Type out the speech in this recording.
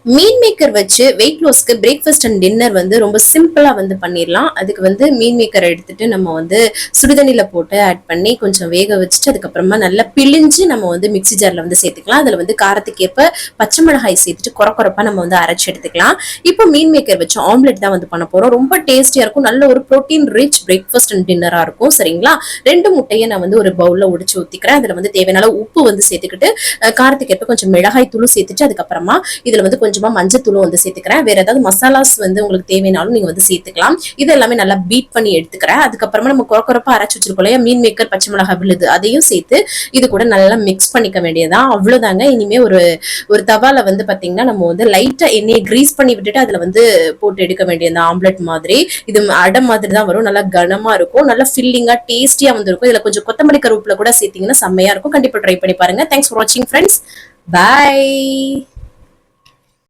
மீன் maker வச்சு wait லாஸ்க்கு breakfast and dinner வந்து ரொம்ப சிம்பிளா வந்து பண்ணிடலாம். அதுக்கு வந்து மீன் மேக்கரை எடுத்துட்டு நம்ம வந்து சுடுதண்ணில போட்டு ஆட் பண்ணி கொஞ்சம் வேக வச்சுட்டு அதுக்கப்புறமா நல்லா பிழிஞ்சு நம்ம வந்து மிக்ஸி ஜார்ல வந்து சேர்த்துக்கலாம். அதுல வந்து காரத்துக்கு ஏற்ப பச்சை மிளகாய் சேர்த்துட்டு குறப்பா நம்ம வந்து அரைச்சு எடுத்துக்கலாம். இப்போ மீன் மேக்கர் வச்சு ஆம்லெட் தான் வந்து பண்ண போறோம். ரொம்ப டேஸ்டியா இருக்கும். நல்ல ஒரு ப்ரோட்டீன் ரிச் பிரேக்ஃபாஸ்ட் அண்ட் டின்னரா இருக்கும். சரிங்களா? 2 முட்டையை நான் வந்து ஒரு பவுல்ல உடைச்சு ஊத்திக்கிறேன். அதுல வந்து தேவையான உப்பு வந்து சேர்த்துக்கிட்டு காரத்துக்கு ஏற்ப கொஞ்சம் மிளகாய் தூளும் சேர்த்துட்டு அதுக்கப்புறமா இதுல வந்து கொஞ்சமா மஞ்சத்தூளும் வந்து சேர்த்துக்கிறேன். வேற ஏதாவது மசாலாஸ் வந்து உங்களுக்கு தேவைனாலும் நீங்க வந்து சேர்த்துக்கலாம். இது எல்லாமே நல்லா பீட் பண்ணி எடுத்துக்கிறேன். அதுக்கப்புறமா நம்ம குறப்பா அரைச்சு வச்சிருக்கோம் இல்லையா மீன் மேக்கர் பச்சை மிளகாய் விழுது அதையும் சேர்த்து இது கூட நல்லா மிக்ஸ் பண்ணிக்க வேண்டியதான். அவ்வளவுதாங்க. இனிமே ஒரு ஒரு தவால வந்து பாத்தீங்கன்னா நம்ம வந்து லைட்டா எண்ணெயை கிரீஸ் பண்ணி விட்டுட்டு அதுல வந்து போட்டு எடுக்க வேண்டியது ஆம்லெட் மாதிரி. இது அடை மாதிரி தான் வரும். நல்லா கனமா இருக்கும். நல்லா ஃபில்லிங்கா டேஸ்டியா வந்து இருக்கும். இதுல கொஞ்சம் கொத்தமல்லி கருவேப்பிலை கூட சேர்த்தீங்கன்னா செம்மையா இருக்கும். கண்டிப்பா ட்ரை பண்ணி பாருங்க. தேங்க்ஸ் ஃபார் வாட்சிங் ஃப்ரெண்ட்ஸ். பாய்.